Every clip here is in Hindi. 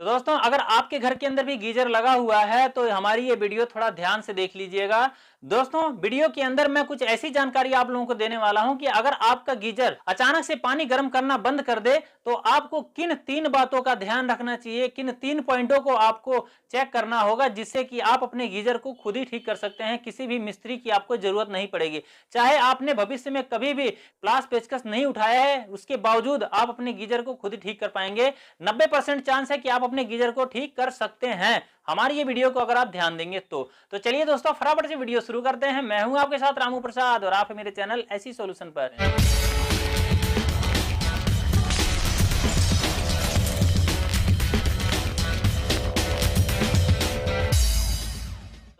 तो दोस्तों अगर आपके घर के अंदर भी गीजर लगा हुआ है तो हमारी ये वीडियो थोड़ा ध्यान से देख लीजिएगा। दोस्तों वीडियो के अंदर मैं कुछ ऐसी जानकारी आप लोगों को देने वाला हूं कि अगर आपका गीजर अचानक से पानी गर्म करना बंद कर दे तो आपको किन 3 बातों का ध्यान रखना चाहिए, किन 3 पॉइंटों को आपको चेक करना होगा जिससे कि आप अपने गीजर को खुद ही ठीक कर सकते हैं। किसी भी मिस्त्री की आपको जरूरत नहीं पड़ेगी। चाहे आपने भविष्य में कभी भी प्लास पेचकस नहीं उठाया है, उसके बावजूद आप अपने गीजर को खुद ही ठीक कर पाएंगे। 90% चांस है कि आप अपने गीजर को ठीक कर सकते हैं हमारी ये वीडियो को अगर आप ध्यान देंगे तो चलिए दोस्तों फटाफट से वीडियो शुरू करते हैं। मैं हूं आपके साथ रामू प्रसाद और आप है मेरे चैनल ऐसी सॉल्यूशन पर।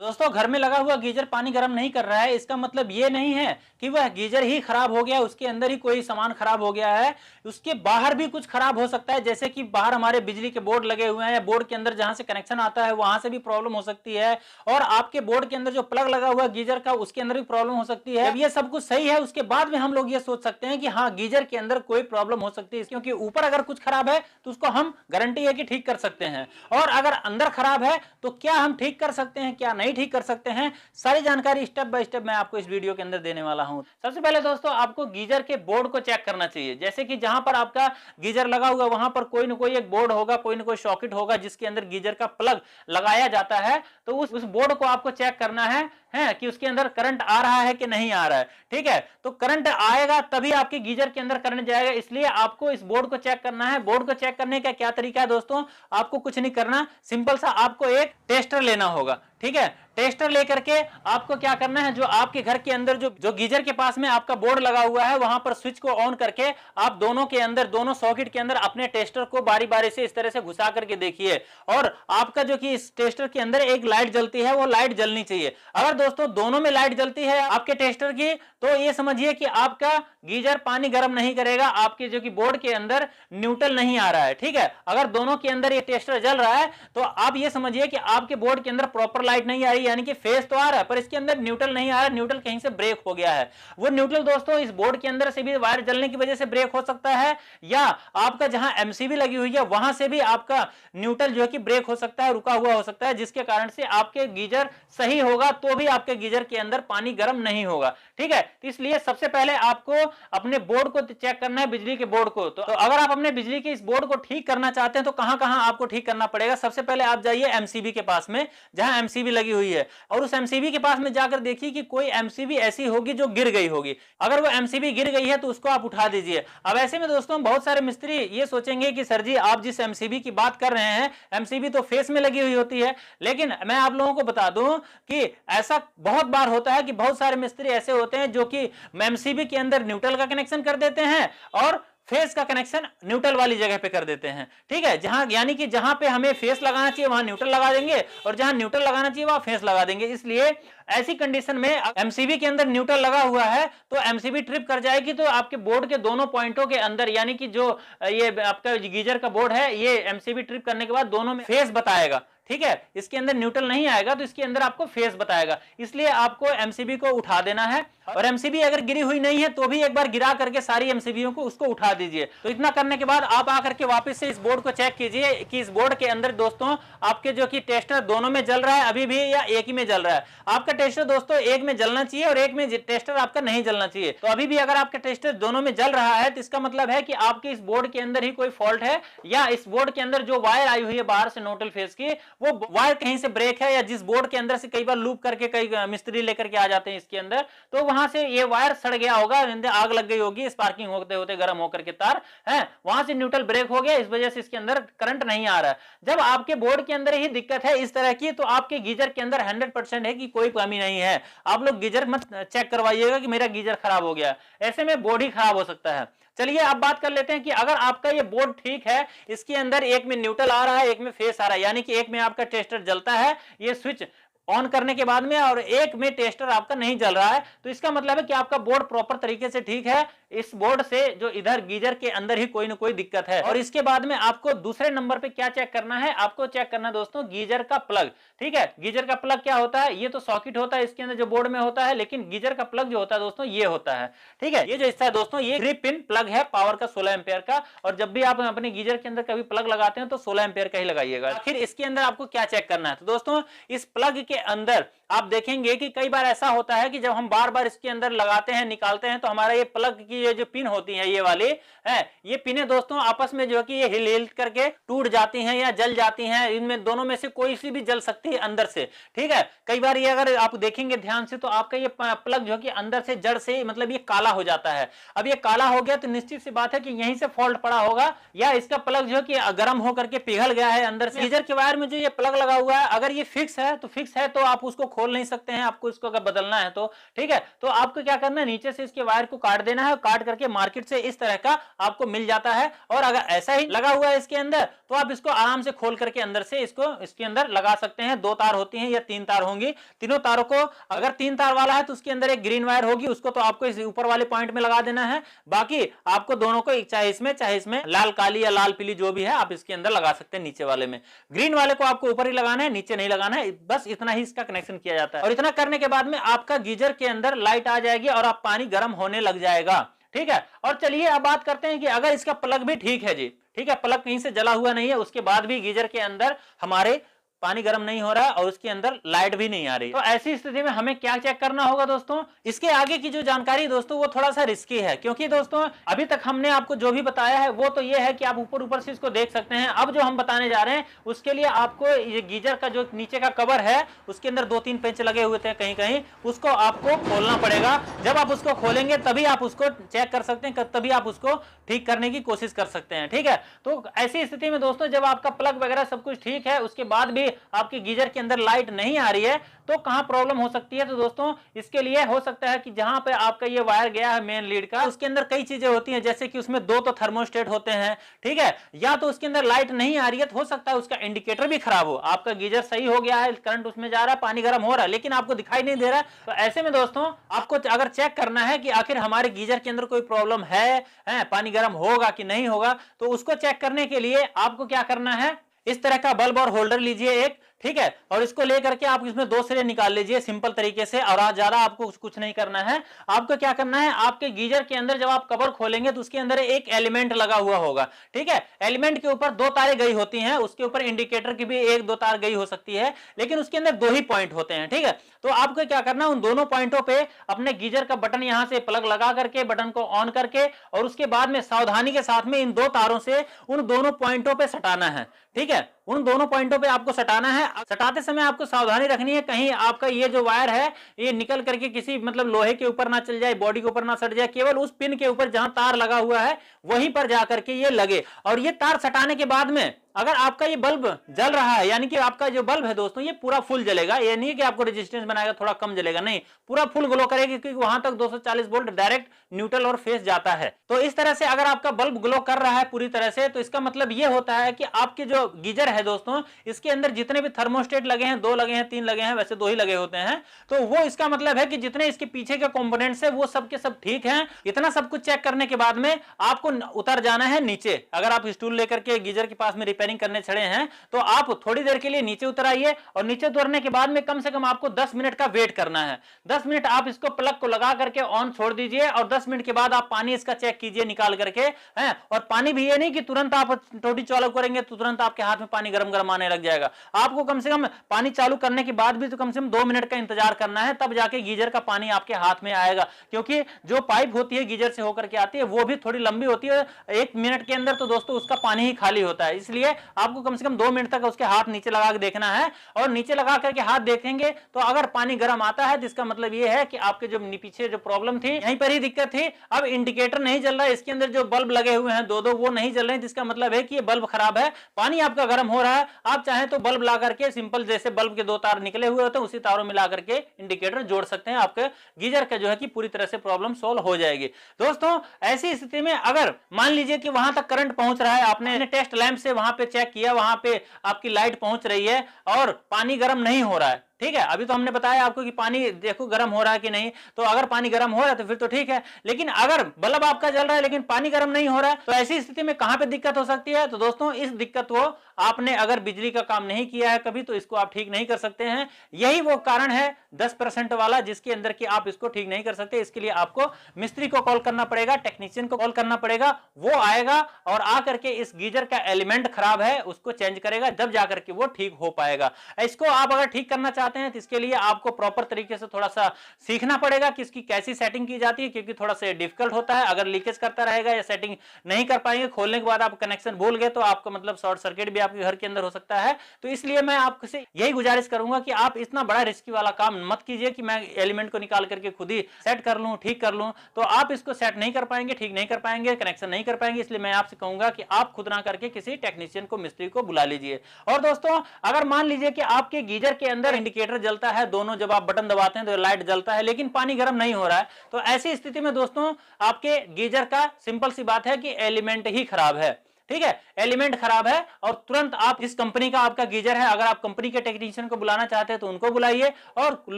दोस्तों घर में लगा हुआ गीजर पानी गर्म नहीं कर रहा है, इसका मतलब ये नहीं है कि वह गीजर ही खराब हो गया, उसके अंदर ही कोई सामान खराब हो गया है। उसके बाहर भी कुछ खराब हो सकता है, जैसे कि बाहर हमारे बिजली के बोर्ड लगे हुए हैं या बोर्ड के अंदर जहां से कनेक्शन आता है वहां से भी प्रॉब्लम हो सकती है। और आपके बोर्ड के अंदर जो प्लग लगा हुआ है गीजर का उसके अंदर भी प्रॉब्लम हो सकती है। जब ये सब कुछ सही है उसके बाद में हम लोग ये सोच सकते हैं कि हाँ गीजर के अंदर कोई प्रॉब्लम हो सकती है, क्योंकि ऊपर अगर कुछ खराब है तो उसको हम गारंटी है कि ठीक कर सकते हैं, और अगर अंदर खराब है तो क्या हम ठीक कर सकते हैं क्या नहीं ठीक कर सकते हैं, सारी जानकारी स्टेप बाय स्टेप मैं आपको इस वीडियो के अंदर देने वाला हूं। सबसे पहले दोस्तों आपको गीजर के बोर्ड को चेक करना चाहिए। जैसे कि जहां पर आपका गीजर लगा हुआ वहां पर कोई ना कोई एक बोर्ड होगा, कोई ना कोई सॉकेट होगा जिसके अंदर गीजर का प्लग लगाया जाता है। तो उस बोर्ड को आपको चेक करना है कि उसके अंदर करंट आ रहा है कि नहीं आ रहा है। ठीक है, तो करंट आएगा तभी आपके गीजर के अंदर करंट जाएगा, इसलिए आपको इस बोर्ड को चेक करना है। बोर्ड को चेक करने का क्या तरीका है दोस्तों, आपको कुछ नहीं करना, सिंपल सा आपको एक टेस्टर लेना होगा। ठीक है, टेस्टर लेकर के आपको क्या करना है, जो आपके घर के अंदर जो गीजर के पास में आपका बोर्ड लगा हुआ है वहां पर स्विच को ऑन करके आप दोनों के अंदर, दोनों सॉकेट के अंदर अपने टेस्टर को बारी बारी से इस तरह से घुसा करके देखिए। और आपका जो कि इस टेस्टर के अंदर एक लाइट जलती है वो लाइट जलनी चाहिए। अगर दोस्तों दोनों में लाइट जलती है आपके टेस्टर की तो ये समझिए कि आपका गीजर पानी गर्म नहीं करेगा, आपके जो कि बोर्ड के अंदर न्यूट्रल नहीं आ रहा है। ठीक है, अगर दोनों के अंदर ये टेस्टर जल रहा है तो आप ये समझिए कि आपके बोर्ड के अंदर प्रॉपर लाइट नहीं आ रही, यानी कि फेस तो आ रहा है पर इसके अंदर न्यूट्रल नहीं आ रहा, न्यूट्रल कहीं से ब्रेक हो गया है। वो न्यूट्रल दोस्तों इस बोर्ड के अंदर से भी वायर जलने की वजह से ब्रेक हो सकता है, या आपका जहां एमसीबी लगी हुई है वहां से भी आपका न्यूट्रल जो है कि ब्रेक हो सकता है, रुका हुआ हो सकता है, जिसके कारण से आपके गीजर सही होगा तो भी आपके गीजर के अंदर पानी गर्म नहीं होगा। ठीक है, तो इसलिए सबसे पहले आपको अपने बोर्ड को चेक करना है, बिजली के बोर्ड को। तो अगर आप अपने बिजली के इस बोर्ड को ठीक करना चाहते हैं तो कहां कहां आपको ठीक करना पड़ेगा। सबसे पहले आप जाइए एमसीबी के पास में जहां एमसीबी लगी हुई है, और उस एमसीबी के पास में जाकर देखिए कि कोई एमसीबी ऐसी होगी जो गिर गई होगी। अगर वो एमसीबी गिर गई है तो उसको आप उठा दीजिए। अब ऐसे में दोस्तों बहुत सारे मिस्त्री ये सोचेंगे कि सर जी आप जिस एमसीबी की बात कर रहे हैं एमसीबी तो फेस में लगी हुई होती है, लेकिन मैं आप लोगों को बता दूं कि ऐसा बहुत बार होता है कि बहुत सारे मिस्त्री ऐसे होते हैं जो कि एमसीबी के अंदर न्यूट्रल का कनेक्शन कर देते हैं और फेस का कनेक्शन न्यूट्रल वाली जगह पे कर देते हैं। ठीक है, जहां यानी कि जहां पे हमें फेस लगाना चाहिए वहां न्यूट्रल लगा देंगे और जहां न्यूट्रल लगाना चाहिए वहां फेस लगा देंगे। इसलिए ऐसी कंडीशन में एमसीबी के अंदर न्यूट्रल लगा हुआ है तो एमसीबी ट्रिप कर जाएगी, तो आपके बोर्ड के दोनों पॉइंटों के अंदर, यानी कि जो ये आपका गीजर का बोर्ड है ये एमसीबी ट्रिप करने के बाद दोनों में फेस बताएगा। ठीक है, इसके अंदर न्यूट्रल नहीं आएगा तो इसके अंदर आपको फेस बताएगा, इसलिए आपको एमसीबी को उठा देना है। और एमसीबी अगर गिरी हुई नहीं है तो भी एक बार गिरा करके सारी एमसीबीओं को उसको उठा दीजिए। तो इतना करने के बाद आप आकर के वापस से इस बोर्ड को चेक कीजिए कि इस बोर्ड के अंदर दोस्तों आपके जो कि टेस्टर दोनों में जल रहा है अभी भी या एक ही में जल रहा है। आपका टेस्टर दोस्तों एक में जलना चाहिए और एक में टेस्टर आपका नहीं जलना चाहिए। तो अभी भी अगर आपका टेस्टर दोनों में जल रहा है तो इसका मतलब है कि आपके इस बोर्ड के अंदर ही कोई फॉल्ट है, या इस बोर्ड के अंदर जो वायर आई हुई है बाहर से न्यूट्रल फेस की वो वायर कहीं से ब्रेक है, या जिस बोर्ड के अंदर से कई बार लूप करके कई मिस्त्री लेकर के आ जाते हैं इसके अंदर, तो वहां से ये वायर सड़ गया होगा, आग लग गई होगी, स्पार्किंग होते होते गर्म होकर के तार है वहां से न्यूट्रल ब्रेक हो गया, इस वजह से इसके अंदर करंट नहीं आ रहा है। जब आपके बोर्ड के अंदर ही दिक्कत है इस तरह की तो आपके गीजर के अंदर 100% है कि कोई कमी नहीं है। आप लोग गीजर मत चेक करवाइएगा कि मेरा गीजर खराब हो गया, ऐसे में बोर्ड ही खराब हो सकता है। चलिए अब बात कर लेते हैं कि अगर आपका ये बोर्ड ठीक है, इसके अंदर एक में न्यूट्रल आ रहा है एक में फेस आ रहा है, यानी कि एक में आपका टेस्टर जलता है ये स्विच ऑन करने के बाद में, और एक में टेस्टर आपका नहीं जल रहा है, तो इसका मतलब है कि आपका बोर्ड प्रॉपर तरीके से ठीक है, इस बोर्ड से जो इधर गीजर के अंदर ही कोई ना कोई दिक्कत है। और इसके बाद में आपको दूसरे नंबर पे क्या चेक करना है, आपको चेक करना है दोस्तों गीजर का प्लग। ठीक है, गीजर का प्लग क्या होता है, ये तो सॉकेट होता है इसके अंदर जो बोर्ड में होता है, लेकिन गीजर का प्लग जो होता है दोस्तों ये होता है। ठीक है, ये जो हिस्सा है दोस्तों ये 3 पिन प्लग है पावर का 16 एंपियर का। और जब भी आप अपने गीजर के अंदर कभी प्लग लगाते हैं तो 16 एंपियर का ही लगाइएगा। आखिर इसके अंदर आपको क्या चेक करना है, तो दोस्तों इस प्लग के अंदर आप देखेंगे कि कई बार ऐसा होता है कि जब हम बार बार इसके अंदर लगाते हैं निकालते हैं तो हमारा ये प्लग की ये जो पिन होती है ये वाली है, ये पिनें दोस्तों आपस में जो है कि ये हिल हिल करके टूट जाती हैं या जल जाती हैं। इनमें दोनों में से कोई सी भी जल सकती है अंदर से। ठीक है, कई बार ये अगर आप देखेंगे ध्यान से तो आपका ये प्लग जो है कि अंदर से जड़ से मतलब ये काला हो जाता है। अब ये काला हो गया तो निश्चित सी बात है कि यहीं से फॉल्ट पड़ा होगा या इसका प्लग जो है कि गर्म होकर के पिघल गया है अंदर से। गीजर के वायर में जो ये प्लग लगा हुआ है अगर ये फिक्स है तो फिक्स है, तो आप उसको खोल नहीं सकते हैं, आपको इसको अगर बदलना है तो। ठीक है, तो आपको क्या करना है, नीचे से इसके वायर को काट देना है, काट करके मार्केट से इस तरह का आपको मिल जाता है। और अगर ऐसा ही लगा हुआ है इसके अंदर तो आप इसको आराम से खोल करके अंदर से इसको इसके अंदर लगा सकते हैं। 2 तार होती हैं या 3 तार होंगी, तीनों तारों को अगर 3 तार वाला है तो उसके अंदर एक ग्रीन वायर होगी, उसको तो आपको इस ऊपर वाले पॉइंट में लगा देना है। बाकी आपको दोनों को चाहे इसमें लाल काली या लाल पीली जो भी है आप इसके अंदर लगा सकते हैं। नीचे वाले में ग्रीन वाले को आपको ऊपर ही लगाना है, नीचे नहीं लगाना है, बस इतना ही इसका कनेक्शन किया जाता है। और इतना करने के बाद में आपका गीजर के अंदर लाइट आ जाएगी और आप पानी गर्म होने लग जाएगा। ठीक है, और चलिए अब बात करते हैं कि अगर इसका प्लग भी ठीक है जी, ठीक है, प्लग कहीं से जला हुआ नहीं है, उसके बाद भी गीजर के अंदर हमारे पानी गर्म नहीं हो रहा है और उसके अंदर लाइट भी नहीं आ रही, तो ऐसी स्थिति में हमें क्या चेक करना होगा दोस्तों। इसके आगे की जो जानकारी दोस्तों वो थोड़ा सा रिस्की है, क्योंकि दोस्तों अभी तक हमने आपको जो भी बताया है वो तो ये है कि आप ऊपर ऊपर से इसको देख सकते हैं। अब जो हम बताने जा रहे हैं उसके लिए आपको ये गीजर का जो नीचे का कवर है उसके अंदर 2-3 पेंच लगे हुए थे कहीं कहीं, उसको आपको खोलना पड़ेगा। जब आप उसको खोलेंगे तभी आप उसको चेक कर सकते हैं, तभी आप उसको ठीक करने की कोशिश कर सकते हैं। ठीक है, तो ऐसी स्थिति में दोस्तों जब आपका प्लग वगैरह सब कुछ ठीक है उसके बाद भी आपके गीजर के अंदर लाइट नहीं आ रही है तो कहां प्रॉब्लम हो सकती है, तो दोस्तों इसके लिए हो सकता है कि जहां पे आपका ये वायर गया है मेन लीड का उसके अंदर कई चीजें होती हैं, जैसे कि उसमें 2 तो थर्मोस्टेट होते हैं। ठीक है, या तो उसके अंदर लाइट नहीं आ रही है तो हो सकता है उसका इंडिकेटर भी खराब हो। आपका गीजर सही हो गया है, करंट उसमें जा रहा है, पानी गर्म हो रहा है, लेकिन आपको दिखाई नहीं दे रहा है। तो ऐसे में दोस्तों आपको अगर चेक करना है कि आखिर हमारे गीजर के अंदर कोई प्रॉब्लम है, पानी गर्म होगा कि नहीं होगा, तो उसको चेक करने के लिए आपको क्या करना है, इस तरह का बल्ब और होल्डर लीजिए एक। ठीक है, और इसको लेकर के आप इसमें 2 सिरे निकाल लीजिए सिंपल तरीके से, और आज ज्यादा आपको कुछ नहीं करना है। आपको क्या करना है, आपके गीजर के अंदर जब आप कवर खोलेंगे तो उसके अंदर एक एलिमेंट लगा हुआ होगा। ठीक है, एलिमेंट के ऊपर 2 तारें गई होती हैं, उसके ऊपर इंडिकेटर की भी 1-2 तार गई हो सकती है, लेकिन उसके अंदर 2 ही पॉइंट होते हैं। ठीक है, तो आपको क्या करना है, उन दोनों पॉइंटों पे अपने गीजर का बटन यहां से प्लग लगा करके बटन को ऑन करके और उसके बाद में सावधानी के साथ में इन 2 तारों से उन दोनों पॉइंटों पे सटाना है। ठीक है, उन दोनों पॉइंटों पे आपको सटाना है। सटाते समय आपको सावधानी रखनी है कहीं आपका ये जो वायर है ये निकल करके किसी मतलब लोहे के ऊपर ना चल जाए, बॉडी के ऊपर ना सट जाए, केवल उस पिन के ऊपर जहां तार लगा हुआ है वहीं पर जाकर के ये लगे। और ये तार सटाने के बाद में अगर आपका ये बल्ब जल रहा है, यानी कि आपका जो बल्ब है दोस्तों ये पूरा फुल जलेगा, ये नहीं कि आपको रेजिस्टेंस बनाएगा थोड़ा कम जलेगा, नहीं, पूरा फुल ग्लो करेगा, क्योंकि वहां तक 240 वोल्ट डायरेक्ट न्यूट्रल और फेस जाता है। तो इस तरह से अगर आपका बल्ब ग्लो कर रहा है पूरी तरह से, तो इसका मतलब ये होता है कि आपके जो गीजर है दोस्तों इसके अंदर जितने भी थर्मोस्टेट लगे हैं, 2 लगे हैं, 3 लगे हैं, वैसे 2 ही लगे होते हैं, तो वो इसका मतलब है कि जितने इसके पीछे के कंपोनेंट्स है वो सब के सब ठीक हैं। इतना सब कुछ चेक करने के बाद में आपको उतर जाना है नीचे। अगर आप स्टूल लेकर के गीजर के पास में रिपेयरिंग करने चढ़े हैं तो आप थोड़ी देर के लिए नीचे उतर आइए, और नीचे उतरने के बाद में कम से कम आपको 10 मिनट का वेट करना है। 10 मिनट आप इसको प्लग को लगा करके ऑन छोड़ दीजिए, और 10 मिनट के बाद आप पानी इसका चेक कीजिए निकाल करके, हैं। और पानी भी ये नहीं कि तुरंत आप टोटी चालू करेंगे तो तुरंत आपके हाथ में पानी गरम गरम आने लग जाएगा। आपको कम से कम पानी चालू करने के बाद भी तो कम से कम 2 मिनट का इंतजार करना है, तब जाके गीजर का पानी आपके हाथ में आएगा। क्योंकि जो पाइप होती है गीजर से होकर के आती है वो भी थोड़ी लंबी होती है, 1 मिनट के अंदर तो दोस्तों उसका पानी ही खाली होता है। इसलिए आपको कम से कम 2 मिनट तक उसके हाथ नीचे लगा के देखना है, और नीचे लगा करके हाथ देखेंगे तो अगर पानी गर्म आता है तो इसका मतलब ये है कि आपके जो पीछे जो प्रॉब्लम थी यहीं पर ही दिक्कत थी। अब इंडिकेटर नहीं जल रहा है, इसके अंदर जो बल्ब लगे हुए हैं 2-2 वो नहीं जल रहे हैं, जिसका मतलब है कि ये बल्ब खराब है, पानी आपका गर्म हो रहा है। आप चाहें तो बल्ब ला करके सिंपल जैसे बल्ब के 2 तार निकले हुए होते हैं उसी तारों में ला करके इंडिकेटर जोड़ सकते हैं, आपके गीजर का जो है कि पूरी तरह से प्रॉब्लम सॉल्व हो जाएगी। दोस्तों ऐसी स्थिति में अगर मान लीजिए कि वहां तक करंट पहुंच रहा है, आपने टेस्ट लैंप से वहां पे चेक किया, वहां पे आपकी लाइट पहुंच रही है और पानी गर्म नहीं हो रहा है, ठीक है। अभी तो हमने बताया आपको कि पानी देखो गर्म हो रहा है कि नहीं, तो अगर पानी गर्म हो रहा है तो फिर तो ठीक है, लेकिन अगर बल्ब आपका जल रहा है लेकिन पानी गर्म नहीं हो रहा है, तो ऐसी स्थिति में कहां पे दिक्कत हो सकती है? तो दोस्तों इस दिक्कत को आपने अगर बिजली का काम नहीं किया है कभी, तो इसको आप ठीक नहीं कर सकते हैं। यही वो कारण है 10% वाला जिसके अंदर कि आप इसको ठीक नहीं कर सकते। इसके लिए आपको मिस्त्री को कॉल करना पड़ेगा, टेक्नीशियन को कॉल करना पड़ेगा, वो आएगा और आकर के इस गीजर का एलिमेंट खराब है उसको चेंज करेगा, जब जाकर के वो ठीक हो पाएगा। इसको आप अगर ठीक करना चाहते हैं तो इसके लिए आपको प्रॉपर तरीके से थोड़ा सा सीखना पड़ेगा कि इसकी कैसी सेटिंग की जाती है, क्योंकि थोड़ा सा डिफिकल्ट होता है। अगर लीकेज करता रहेगा या सेटिंग नहीं कर पाएंगे, खोलने के बाद आप कनेक्शन भूल गए, तो आपको मतलब शॉर्ट सर्किट भी आपके घर के अंदर हो सकता है। तो इसलिए मैं आपसे यही गुजारिश करूंगा कि आप इतना बड़ा रिस्की वाला काम मत कीजिए कि मैं एलिमेंट को निकाल करके खुद ही सेट कर लूं, ठीक कर लूं। तो आप इसको सेट नहीं कर पाएंगे, ठीक नहीं कर पाएंगे, कनेक्शन नहीं कर पाएंगे। इसलिए मैं आपसे कहूंगा कि आप खुद ना करके किसी टेक्नीशियन को, मिस्त्री को बुला लीजिए। और दोस्तों अगर मान लीजिए कि आपके गीजर के अंदर इंडिकेटर जलता है, दोनों जब आप बटन दबाते हैं तो लाइट जलता है, लेकिन पानी गर्म नहीं हो रहा है, तो ऐसी स्थिति में दोस्तों आपके गीजर का सिंपल सी बात है कि एलिमेंट ही खराब है। ठीक है, एलिमेंट खराब है और तुरंत आप इस कंपनी का आपका गीजर है, अगर आप कंपनी के टेक्नीशियन को बुलाना चाहते हैं तो उनको बुलाइए, और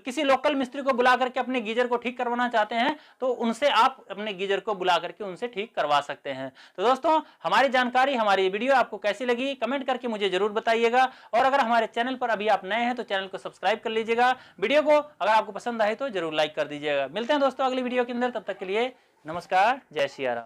किसी लोकल मिस्त्री को बुला करके अपने गीजर को ठीक करवाना चाहते हैं तो उनसे आप अपने गीजर को बुला करके उनसे ठीक करवा सकते हैं। तो दोस्तों हमारी जानकारी, हमारी वीडियो आपको कैसी लगी कमेंट करके मुझे जरूर बताइएगा, और अगर हमारे चैनल पर अभी आप नए हैं तो चैनल को सब्सक्राइब कर लीजिएगा। वीडियो को अगर आपको पसंद आए तो जरूर लाइक कर दीजिएगा। मिलते हैं दोस्तों अगली वीडियो के अंदर, तब तक के लिए नमस्कार, जय सिया राम।